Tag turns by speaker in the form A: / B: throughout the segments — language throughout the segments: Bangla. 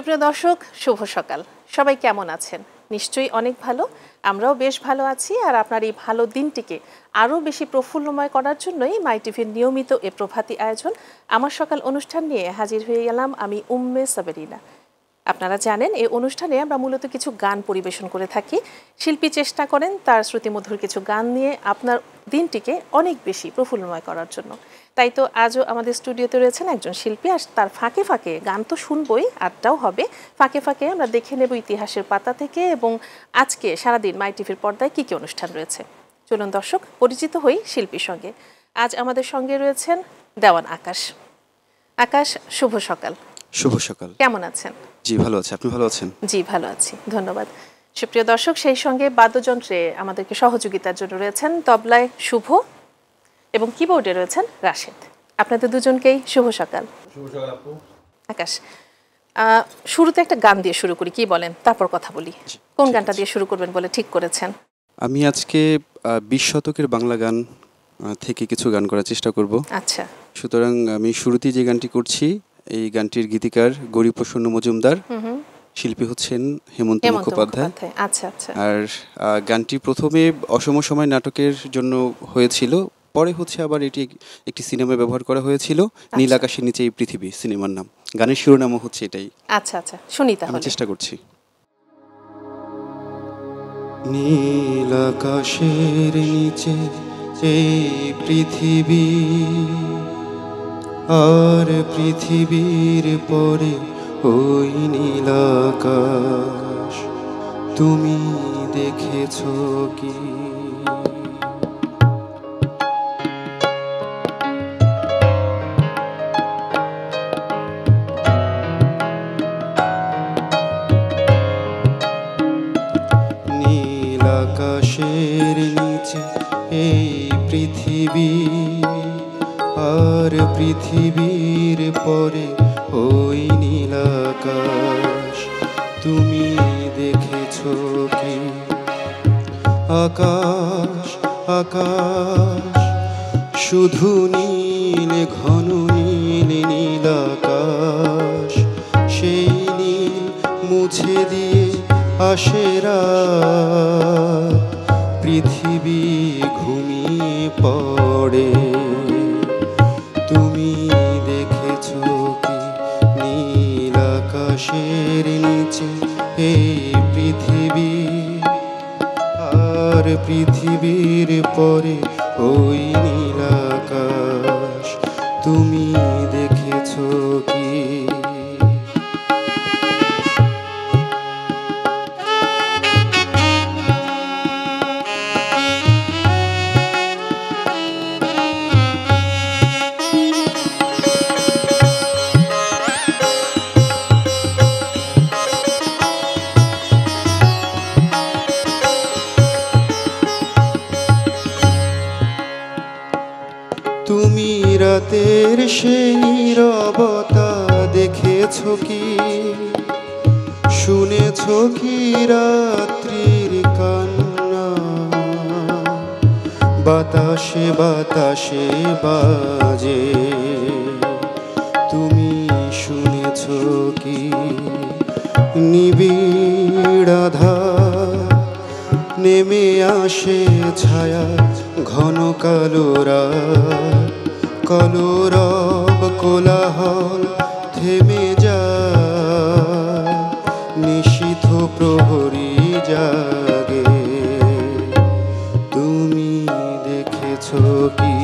A: সুপ্রিয় দর্শক, শুভ সকাল। সবাই কেমন আছেন? নিশ্চয়ই অনেক ভালো। আমরাও বেশ ভালো আছি। আর আপনার এই ভালো দিনটিকে আরও বেশি প্রফুল্লময় করার জন্যই মাই টিভির নিয়মিত এ প্রভাতী আয়োজন আমার সকাল অনুষ্ঠান নিয়ে হাজির হয়ে গেলাম আমি উম্মে সাবেরিনা। আপনারা জানেন এই অনুষ্ঠানে আমরা মূলত কিছু গান পরিবেশন করে থাকি। শিল্পী চেষ্টা করেন তার শ্রুতিমধুর কিছু গান নিয়ে আপনার দিনটিকে অনেক বেশি প্রফুল্লময় করার জন্য। তাই তো আজও আমাদের স্টুডিওতে রয়েছেন একজন শিল্পী, আর তার ফাঁকে ফাঁকে গান তো শুনবই, আড্ডাও হবে। ফাঁকে ফাঁকে আমরা দেখে নেব ইতিহাসের পাতা থেকে এবং আজকে সারাদিন মাই টিভির পর্দায় কী কী অনুষ্ঠান রয়েছে। চলুন দর্শক, পরিচিত হই শিল্পীর সঙ্গে। আজ আমাদের সঙ্গে রয়েছেন দেওয়ান আকাশ। আকাশ, শুভ সকাল।
B: শুভ সকাল।
A: কেমন আছেন?
B: জি ভালো আছি, আপনি ভালো আছেন?
A: জি ভালো আছি, ধন্যবাদ। সুপ্রিয় দর্শক, সেই সঙ্গে বাদ্যযন্ত্রে আমাদেরকে সহযোগিতার জন্য রয়েছেন তবলায় শুভ এবং কিবোর্ডে রয়েছেন রাশেদ। আপনাদের দুজনকেই শুভ সকাল।
C: শুভ সকাল আপু।
A: আকাশ, শুরুতে একটা গান দিয়ে শুরু করি, কি বলেন? তারপর কথা বলি। কোন গানটা দিয়ে শুরু করবেন বলে ঠিক করেছেন?
B: আমি আজকে 20 শতকের বাংলা গান থেকে কিছু গান করার চেষ্টা করব।
A: আচ্ছা।
B: সুতরাং আমি শুরুতেই যে গানটি করছি, এই গানটির গীতিকার গৌরীপ্রসন্ন মজুমদার, শিল্পী হচ্ছেন হেমন্ত মুখোপাধ্যায়।
A: আচ্ছা আচ্ছা।
B: আর গানটি প্রথমে অসম সময় নাটকের জন্য হয়েছিল, পরে হচ্ছে আবার এটি একটি সিনেমায় ব্যবহার করা হয়েছিল। নীল আকাশের নিচে এই পৃথিবী সিনেমার নাম, গানের শিরোনামও হচ্ছে এটাই।
A: আচ্ছা আচ্ছা, শুনি তাহলে।
B: আমি চেষ্টা করছি। নীল আকাশের নিচে এই পৃথিবী, আর পৃথিবীর পরে ওই নীল আকাশ, তুমি দেখেছো কি? নীল আকাশের নিচে এই পৃথিবী, আর পৃথিবীর পরে ওই নীল আকাশ, তুমি দেখেছো কি? আকাশ আকাশ শুধু নীল, ঘন নীল নীল আকাশ, সেই নীল মুছে দিয়ে আসে রাত, পৃথিবী ঘুমিয়ে পড়ে, তুমি দেখেছো কি? নীল আকাশের নিচে এই পৃথিবী, আর পৃথিবীর পরে ওই নীল আকাশ, তুমি দেখেছো কি? তুমি রাতের সেই নীরবতা দেখেছো কি? শুনেছো কি রাত্রির কান্না? বাতাসে বাতাসে বাজে, তুমি শুনেছো কি? নিবিড় আধার নেমে আসে ছায়া, ঘন কালো রাত, কলরব কোলাহল থেমে যায়, নিশীথ প্রহরী জাগে, তুমি দেখেছো কি?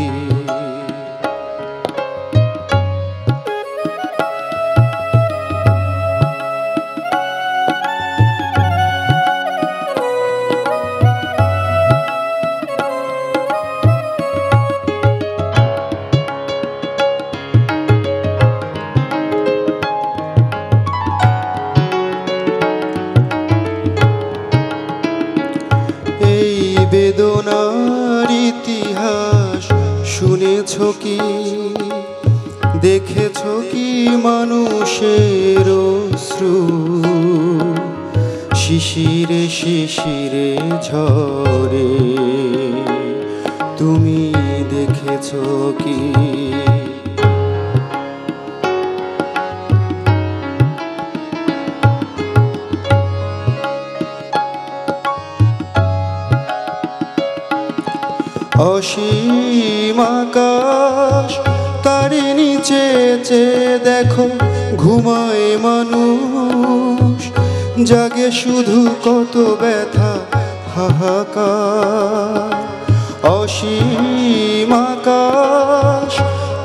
B: বেদনার ইতিহাস শুনেছো কি? দেখেছো কি মানুষের অশ্রু, শিশিরে শিশিরে ঝরে, তুমি দেখেছো কি? অসীম আকাশ তারি নিচে চেয়ে দেখো ঘুমায় মানুষ, জাগে শুধু কত ব্যথা হাহাকার। অসীম আকাশ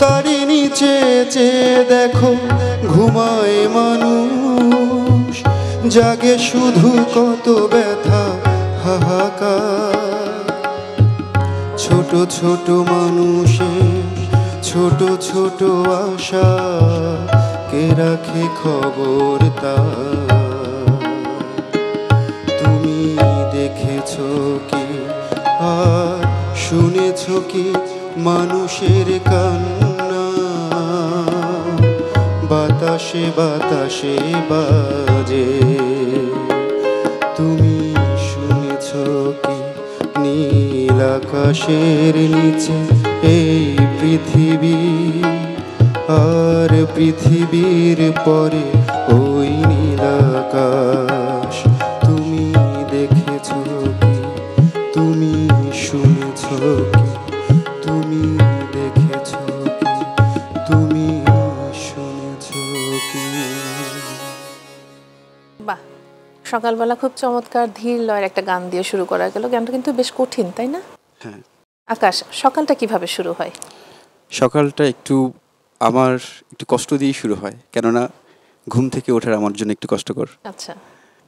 B: তারি নিচে চেয়ে দেখো ঘুমায় মানুষ, জাগে শুধু কত ব্যথা হাহাকার। ছোট ছোট মানুষের ছোট ছোট আশা, কে রাখে খবর তার? তুমি দেখেছো কি আর শুনেছো কি মানুষের কান্না? বাতাসে বাতাসে বাজে, তুমি শুনেছো কি নীল আকাশের নিচে এই পৃথিবী, আর পৃথিবীর পরে ওই নীল আকাশ? তুমি দেখেছো কি, তুমি শুনেছো কি, তুমি দেখেছো কি, তুমি শুনেছো কি?
A: বাহ, সকালবেলা খুব চমৎকার ধীর লয়ের একটা গান দিয়ে শুরু করা গেল। গানটা কিন্তু বেশ কঠিন, তাই না?
B: হ্যাঁ।
A: আকাশ, সকালটা কিভাবে শুরু হয়?
B: সকালটা আমার একটু কষ্ট দিয়ে শুরু হয়, কেননা ঘুম থেকে ওঠার আমার জন্য একটু কষ্টকর।
A: আচ্ছা,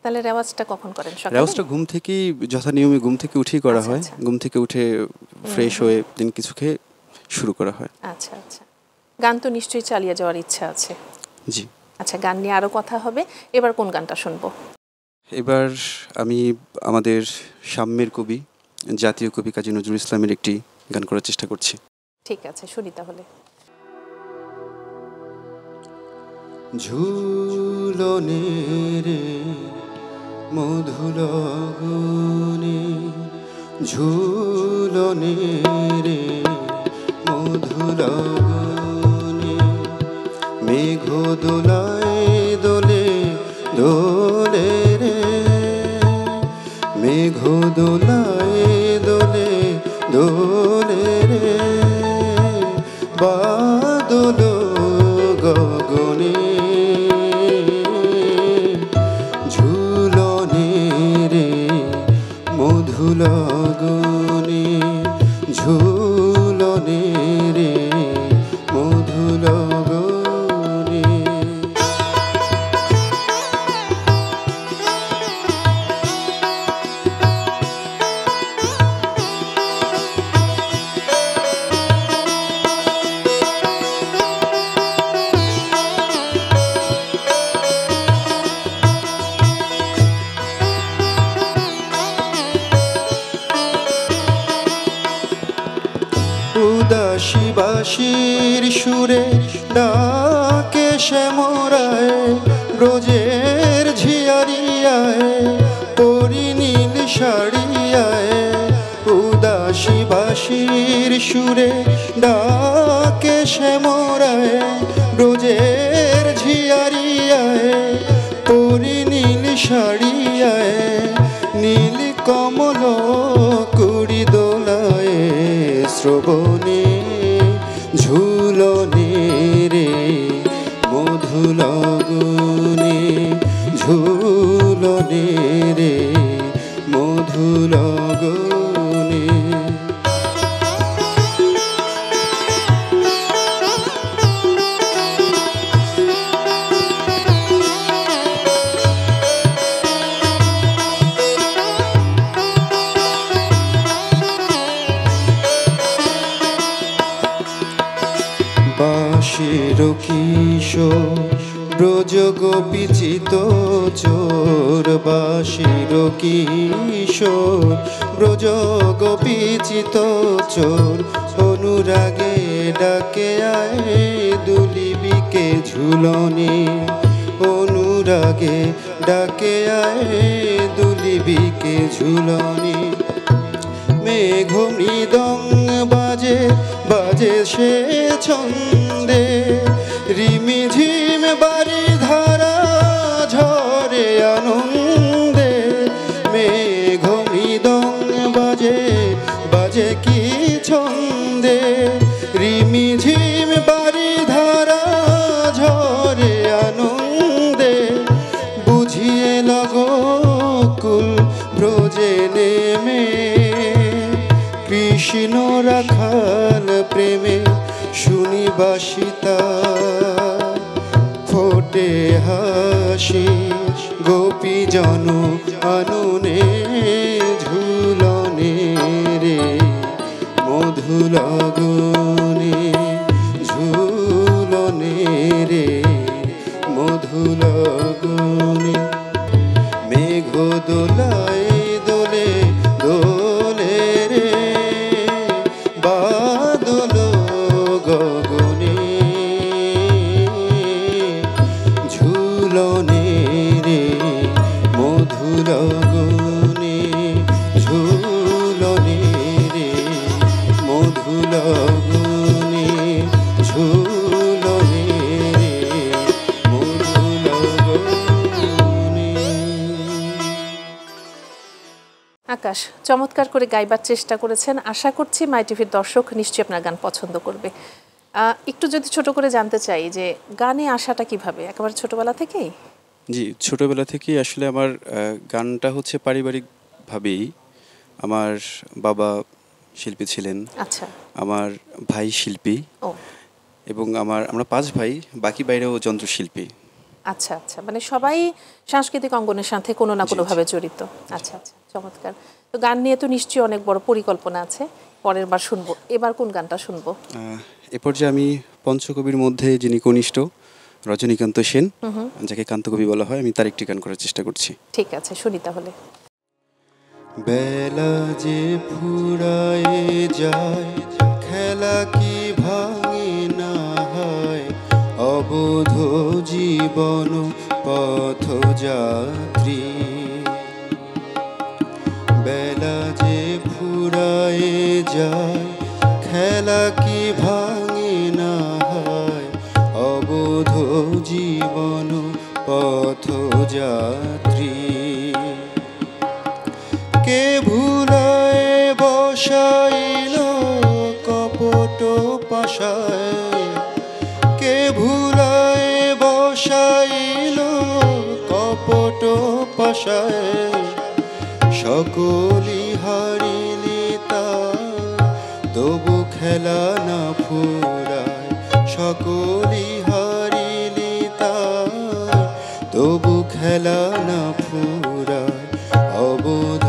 A: তাহলে রেওয়াজটা কখন করেন? সকালে?
B: রেওয়াজটা ঘুম থেকেই যথা নিয়মে ঘুম থেকে উঠেই করা
A: আচ্ছা,
B: হয়।
A: আচ্ছা।
B: ঘুম থেকে উঠে ফ্রেশ হয়ে দিন কিছু খেয়ে শুরু করা হয়।
A: আচ্ছা আচ্ছা, গান তো নিশ্চয়ই চালিয়ে যাওয়ার ইচ্ছা আছে।
B: জি।
A: আচ্ছা, গান নিয়ে আরো কথা হবে। এবার কোন গানটা শুনবো?
B: এবার আমি আমাদের সাম্যের কবি, জাতীয় কবি কাজী নজরুল ইসলামের একটি গান করার চেষ্টা করছি।
A: ঠিক আছে, শুনি তাহলে।
B: ঝুলনে রে মধুলগনে, ঝুলনে রে মধুলগনে, মেঘ দোলায় দোলে দোলে রে, মেঘ দোলায় দোলে দোলে রে, বাদল গগনে, ঝুলনে রে মধুলগনে, ঝুলনে রে মধুলগনে। উদাসী বাঁশির সুরে ডাকে শ্যামরায়, ব্রজের ঝিয়ারিয়ায় পরিনীল শাড়িয়ায়। উদাসী বাঁশির সুরে ডাকে শ্যামরায়, ব্রজের ঝিয়ারিয়ায় পরিনীল শাড়িয়ায়। নীল কমল কুড়ি দোলায় শ্রবণে, ঝুলনে রে মধুলগনে, ঝুলনে রে মধুলগনে। বাঁশির কিশোর ব্রজ গোপীচিত চোর, বাঁশির কিশোর ব্রজ গোপীচিত চোর, অনুরাগে ডাকে আয় দুলিবিকে ঝুলনে, অনুরাগে ডাকে আয় দুলিবিকে ঝুলনে। মেঘ মৃদঙ্গ বাজে বাজে সে ছন্দে, রিমি ঝিম বাড়ি ধারা ঝরে আনন্দে। মেঘ মৃদঙ্গ বাজে বাজে কি কৃষ্ণ রাখাল প্রেমে শুনি বাসিতা ফোটে হাসি গোপী জন আননে ঝুলনে রে মধু লগনে ঝুলনে রে মধু লগনে মেঘ দোলায় দোলে দোলে রে বাদল গগনে ঝুলনে রে মধু লগনে ঝুলনে রে মধু লগনে ঝুলনে রে মধু লগনে।
A: আকাশ চমৎকার করে গাইবার চেষ্টা করেছেন। আশা করছি মাই টিভির দর্শক নিশ্চয়ই আপনার গান পছন্দ করবে। একটু যদি ছোট করে জানতে চাই যে গানে আসাটা কিভাবে, একেবারে ছোটবেলা থেকেই?
B: জি, ছোটবেলা থেকেই আসলে আমার গানটা হচ্ছে পারিবারিকভাবেই। আমার বাবা শিল্পী ছিলেন,
A: আচ্ছা,
B: আমার ভাই শিল্পী
A: ও
B: এবং আমরা 5 ভাই, বাকি বাইরেও যন্ত্রশিল্পী।
A: আচ্ছা আচ্ছা, মানে সবাই সাংস্কৃতিক অঙ্গনের সাথে কোনো না কোনোভাবে জড়িত। আচ্ছা আচ্ছা, চমৎকার। তো গান নিয়ে তো নিশ্চয়ই অনেক বড় পরিকল্পনা আছে, পরের বার শুনবো। এবার কোন গানটা শুনবো?
B: এ পর্যায়ে আমি পঞ্চকবির মধ্যে যিনি কনিষ্ঠ রজনীকান্ত সেন, যাকে কান্তকবি বলা হয়, আমি তার একটি গান করার চেষ্টা করছি।
A: ঠিক আছে, শুনি তাহলে।
B: বেলা যে ফুরায়ে যায়, খেলা কি ভাঙে না হয়, অবোধ জীবন পথযাত্রী। বেলা যে ফুরায়ে যায়, খেলা কি ভাঙে না হয়, অবোধ জীবন পথযাত্রী। কে ভুলায় বসাইল কপট পাশায়, কে ভুলায় বসাইল কপট পাশায়, সকলি হারিলি তার তবু খেলা না ফুরায়, সকলি হারিলি তার তবু খেলা না ফুরায়, অবোধ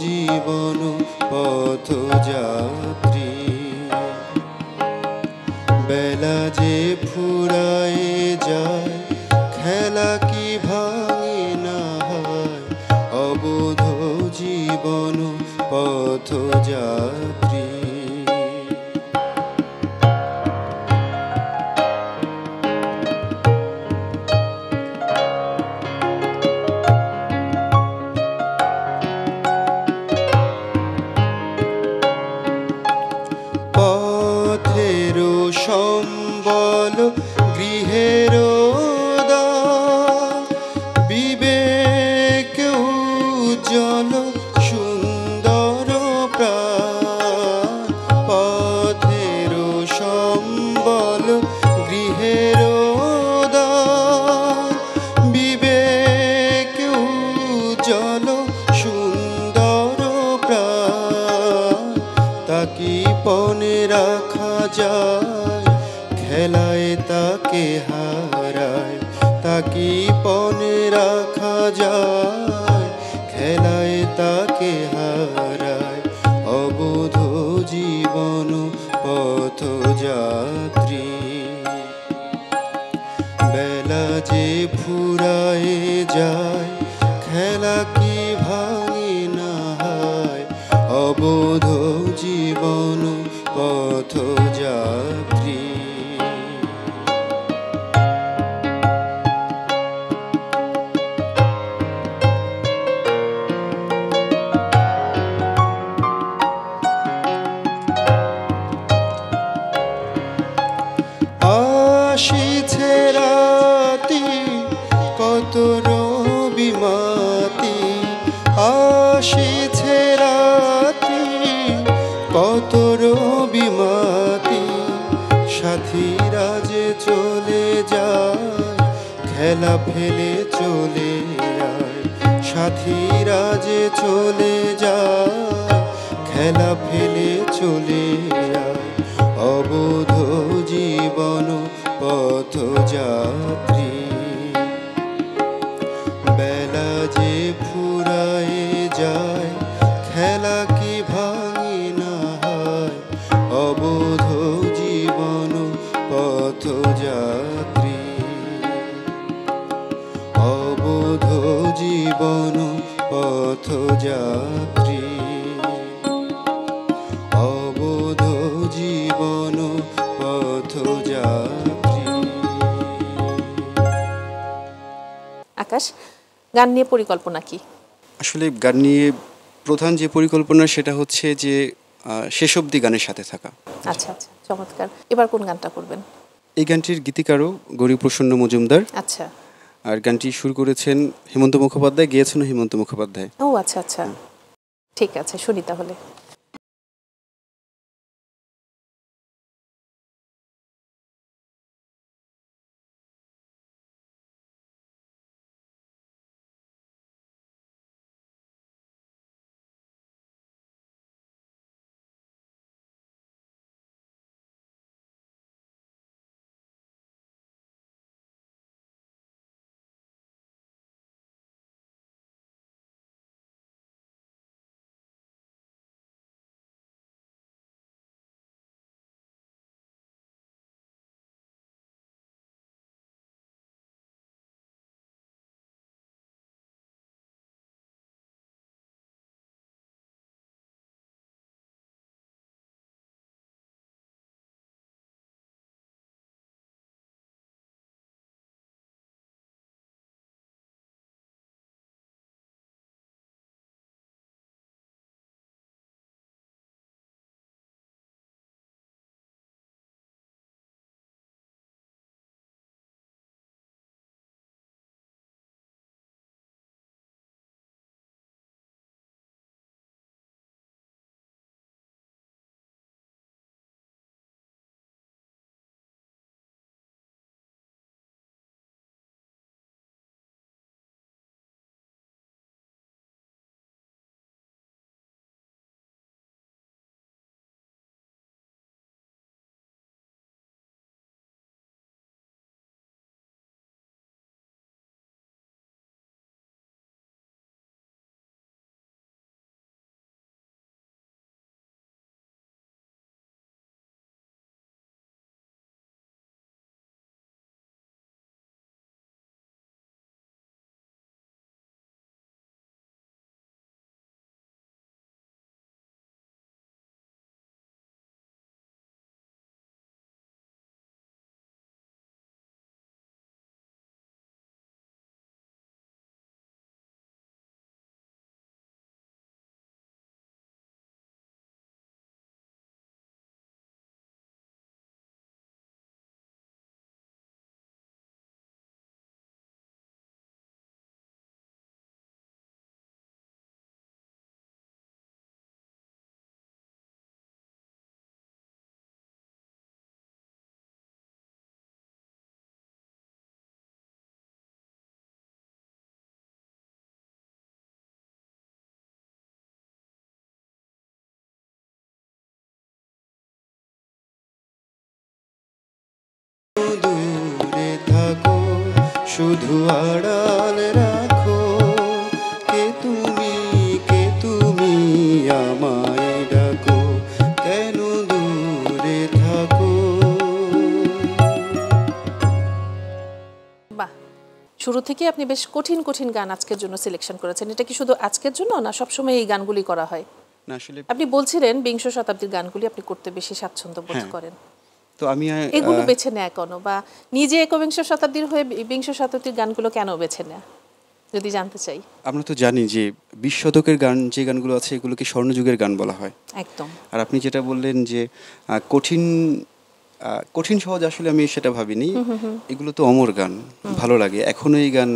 B: জীবন পথযাত্রী। বেলা যে ফুরায়ে যায়, খেলা কি ভাঙে না হয়, অবোধ জীবন পথযাত্রী। পথেরও সম্বল গৃহেরও দ্বার, বিবেক উজ্জ্বল সুন্দর প্রাণ। পথেরও সম্বল গৃহেরও দ্বার, বিবেক উজ্জ্বল সুন্দর প্রাণ। তাকি পণে রাখা যায়, খেলায় তাকে হারায়, তাকি পণে রাখা যায়, খেলায় তাকে হারায়, অবোধ জীবন পথযাত্রী। বেলা যে ফুরায়ে যায়, খেলা কি ভাঙে না হয়, অবোধ জীবন পথযাত্রী। আসিছে রাতি কত রবিমাতি, আসিছে রাতি কত রবিমাতি। সাথীরা যে চলে যায়, খেলা ফেলে চলে যায়, সাথীরা যে চলে যায়, খেলা ফেলে চলে আয় অবোধ জীবন পথযাত্রী বেলা যে ফুরায় যায় খেলা কি ভাঙি না হয় অবোধ জীবন পথযাত্রী অবোধ জীবন পথযাত্রী অবোধ জীবন পথযাত্রী।
A: আকাশ, গান নিয়ে পরিকল্পনা কি?
B: আসলে গান নিয়ে প্রধান যে পরিকল্পনা সেটা হচ্ছে যে শেষ অবধি গানের সাথে থাকা।
A: আচ্ছা আচ্ছা, চমৎকার। এবার কোন গানটা করবেন?
B: এই গানটির গীতিকারও গৌরীপ্রসন্ন মজুমদার।
A: আচ্ছা।
B: আর গানটি সুর করেছেন হেমন্ত মুখোপাধ্যায়, গেয়েছেন হেমন্ত মুখোপাধ্যায়।
A: ও আচ্ছা আচ্ছা, ঠিক আছে, শুনি তাহলে।
B: দূরে থাকো শুধু আড়াল রাখো কে তুমি আমায় ডাকো কেন দূরে থাকো।
A: বাহ, শুরু থেকে আপনি বেশ কঠিন কঠিন গান আজকের জন্য সিলেকশন করেছেন। এটা কি শুধু আজকের জন্য, না সবসময় এই গানগুলি করা হয়?
B: না আসলে
A: আপনি বলছিলেন বিংশ শতাব্দীর গানগুলি আপনি করতে বেশি স্বাচ্ছন্দ্য বোধ করেন,
B: তো আমি
A: এগুলো বেছে নেয় কেন, বা নিজে একবিংশ শতাব্দীর হয়ে বিংশ শতাব্দীর গানগুলো কেন বেছে নেয় যদি জানতে চাই?
B: আমরা তো জানি যে 20 শতকের গান যে গানগুলো আছে এগুলোকে স্বর্ণযুগের গান বলা হয়।
A: একদম।
B: আর আপনি যেটা বললেন যে কঠিন কঠিন সহজ, আসলে আমি সেটা ভাবিনি। এগুলো তো অমর গান, ভালো লাগে এখনো এই গান।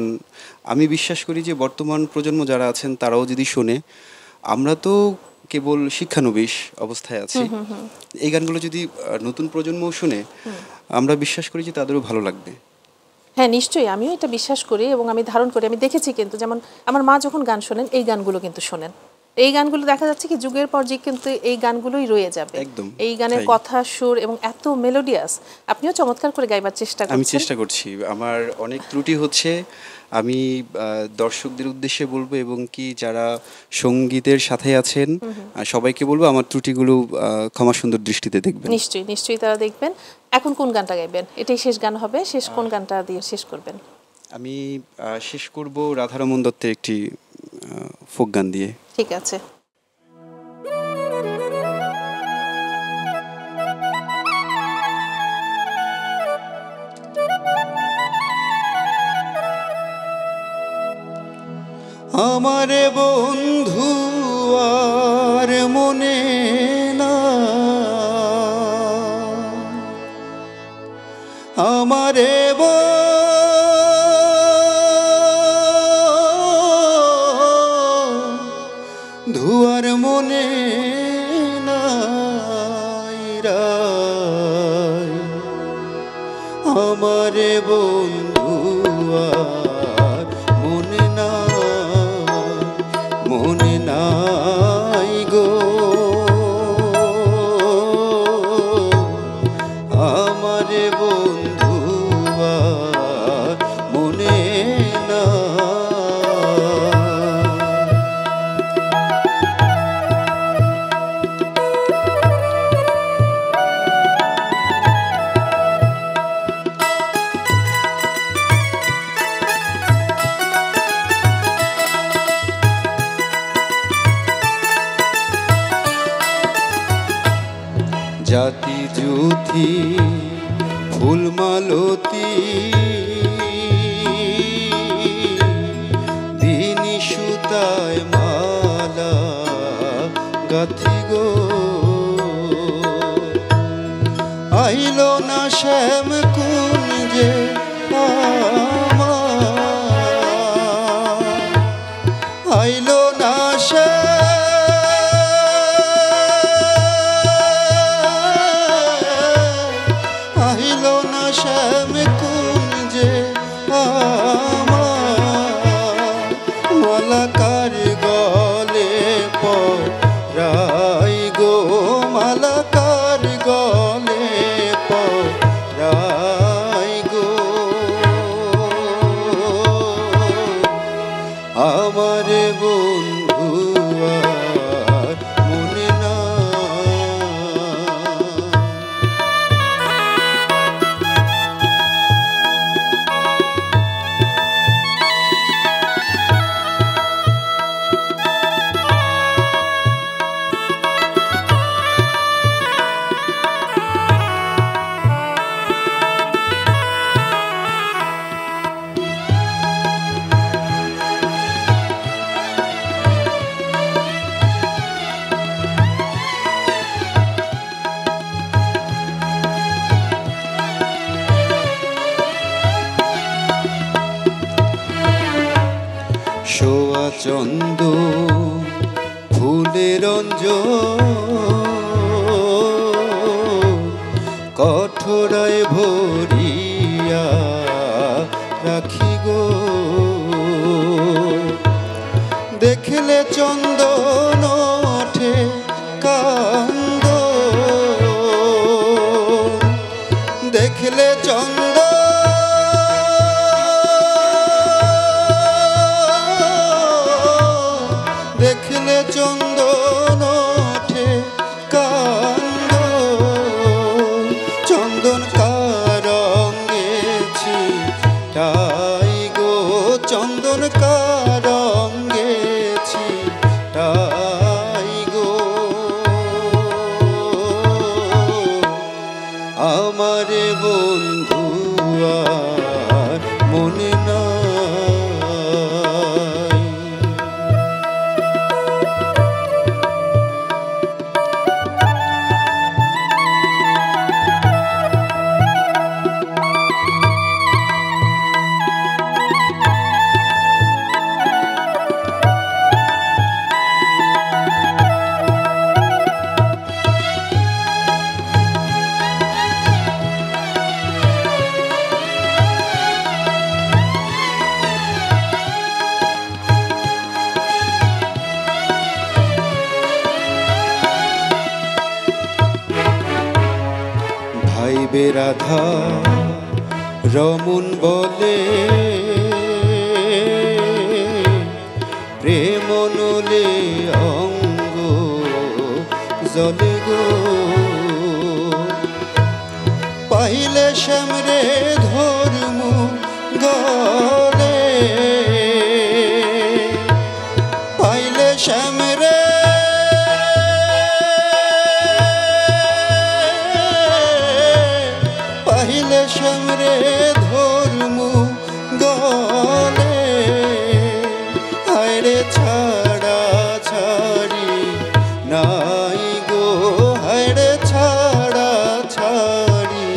B: আমি বিশ্বাস করি যে বর্তমান প্রজন্ম যারা আছেন তারাও যদি শোনে, আমরা তো কেবল শিক্ষানবিশ অবস্থায় আছি, এই গানগুলো যদি নতুন প্রজন্মও শুনে আমরা বিশ্বাস করি যে তাদেরও ভালো লাগবে।
A: হ্যাঁ নিশ্চয়ই, আমিও এটা বিশ্বাস করি এবং আমি ধারণ করি। আমি দেখেছি কিন্তু, যেমন আমার মা যখন গান শোনেন এই গানগুলো কিন্তু শোনেন, এই গানগুলো দেখা যাচ্ছে কি যুগের পর যুগ কিন্তু এই গানগুলোই রয়ে যাবে।
B: একদম
A: এই গানের
B: তাই।
A: কথা, সুর এবং এত মেলোডিয়াস, আপনিও চমৎকার করে গাইবার চেষ্টা করছেন।
B: আমি চেষ্টা করছি, আমার অনেক ত্রুটি হচ্ছে, আমি দর্শকদের উদ্দেশ্যে বলবো এবং কি যারা সঙ্গীতের সাথে আছেন সবাইকে বলবো আমার ত্রুটিগুলো ক্ষমা সুন্দর দৃষ্টিতে দেখবেন।
A: নিশ্চয়ই নিশ্চয়ই তারা দেখবেন। এখন কোন গানটা গাইবেন? এটাই শেষ গান হবে, শেষ কোন গানটা দিয়ে শেষ করবেন?
B: আমি শেষ করব রাধারমণ দত্তের একটি ফোক গান দিয়ে।
A: ঠিক আছে।
B: আমারে বন্ধু আর মনে না, আমারে ধুয়ার মনে নাই রায়, আমারে বন্ধু আর মনে না, মনে নাই গো, আমারে বন্ধু আর মনে না। জাতি জুথি ফুলমালতি বিনি সুতায় মালা গাথি গো, আইলো না শ্যাম কুঞ্জে আমার, আইলো না শ্যাম কুঞ্জে আমার, মালাকার গলে পরাই গো, মালাকার গলে পরাই গো, আমার বন্ধু আর মনে না। সোয়া চন্দ ফুলের কঠোরায় ভরিয়া রাখি গো, দেখলে চন্দন ওঠে কান্দ, দেখলে চন্দন দেখলে চন্দন ওঠে কান্দ, চন্দন কারঙ্গেছি তাই গো, চন্দন কারঙ্গেছি তাই গো, আমারে বন্ধু আর মনে না। রাধা রমন বলে প্রেম নলে অঙ্গ জলে গো পাইলে শ্যামরে ধর্ম গলে পাইলে শ্যামরে পাইলে শ্যামরে ধর্ম গলে হায়রে ছাড়া ছাড়ি নাই গো হায়রে ছাড়া ছাড়ি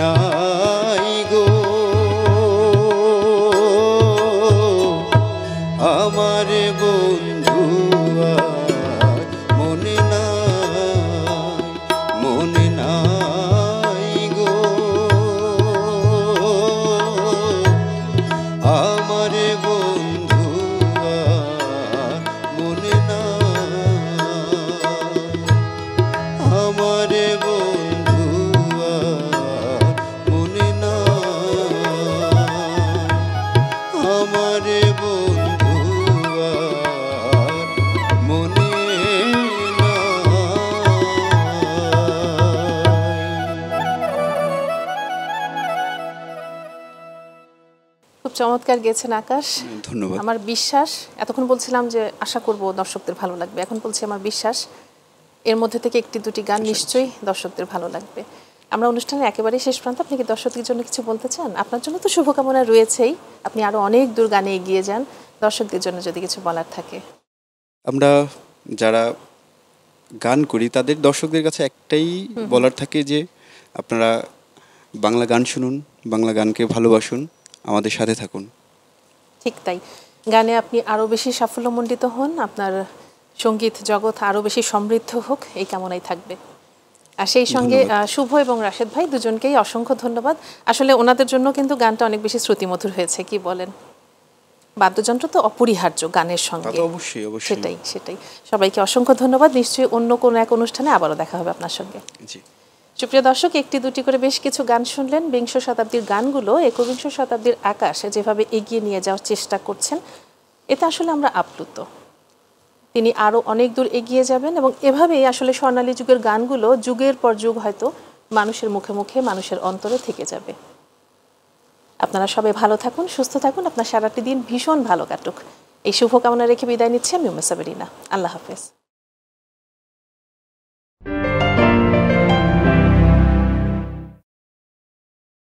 B: নাই গো আমার বন্ধু আর মনে নাই গো আমার বন্ধু আর মনে নাই আমার বন্ধু আর মনে নাই আমার বন্ধু আর মনে
A: খুব চমৎকার গেয়েছেন আকাশ।
B: ধন্যবাদ।
A: আমার বিশ্বাস, এতক্ষণ বলছিলাম যে আশা করব দর্শকদের ভালো লাগবে, এখন বলছি আমার বিশ্বাস এর মধ্যে থেকে একটি দুটি গান নিশ্চয়ই দর্শকদের ভালো লাগবে। আমরা অনুষ্ঠানের একেবারে শেষ প্রান্তে, আপনি কি দর্শকদের জন্য কিছু বলতে চান? আপনার জন্য তো শুভকামনা রয়েছেই, আপনি আরো অনেক দূর গানে এগিয়ে যান। দর্শকদের জন্য যদি কিছু বলার থাকে।
B: আমরা যারা গান করি তাদের দর্শকদের কাছে একটাই বলার থাকে যে আপনারা বাংলা গান শুনুন, বাংলা গানকে ভালোবাসুন, আমাদের সাথে থাকুন।
A: ঠিক তাই, গানে আপনি আরো বেশি সাফল্যমণ্ডিত হন, আপনার সঙ্গীত জগৎ আরো বেশি সমৃদ্ধ হোক, এই কামনাই থাকবে। আর সেই সঙ্গে শুভ এবং রাশেদ ভাই দুজনকেই অসংখ্য ধন্যবাদ। আসলে ওনাদের জন্য কিন্তু গানটা অনেক বেশি শ্রুতিমধুর হয়েছে, কি বলেন? বাদ্যযন্ত্র তো অপরিহার্য গানের সঙ্গে।
B: অবশ্যই অবশ্যই।
A: সেটাই। সবাইকে অসংখ্য ধন্যবাদ। নিশ্চয়ই অন্য কোনো এক অনুষ্ঠানে আবারও দেখা হবে আপনার সঙ্গে।
B: জি।
A: সুপ্রিয় দর্শক, একটি দুটি করে বেশ কিছু গান শুনলেন। বিংশ শতাব্দীর গানগুলো একবিংশ শতাব্দীর আকাশে যেভাবে এগিয়ে নিয়ে যাওয়ার চেষ্টা করছেন, এতে আসলে আমরা আপ্লুত। তিনি আরও অনেক দূর এগিয়ে যাবেন এবং এভাবেই আসলে স্বর্ণালী যুগের গানগুলো যুগের পর যুগ হয়তো মানুষের মুখে মুখে, মানুষের অন্তরে থেকে যাবে। আপনারা সবাই ভালো থাকুন, সুস্থ থাকুন, আপনার সারাটি দিন ভীষণ ভালো কাটুক, এই শুভকামনা রেখে বিদায় নিচ্ছি আমি উম্মে সাবেরিনা। আল্লাহ হাফেজ।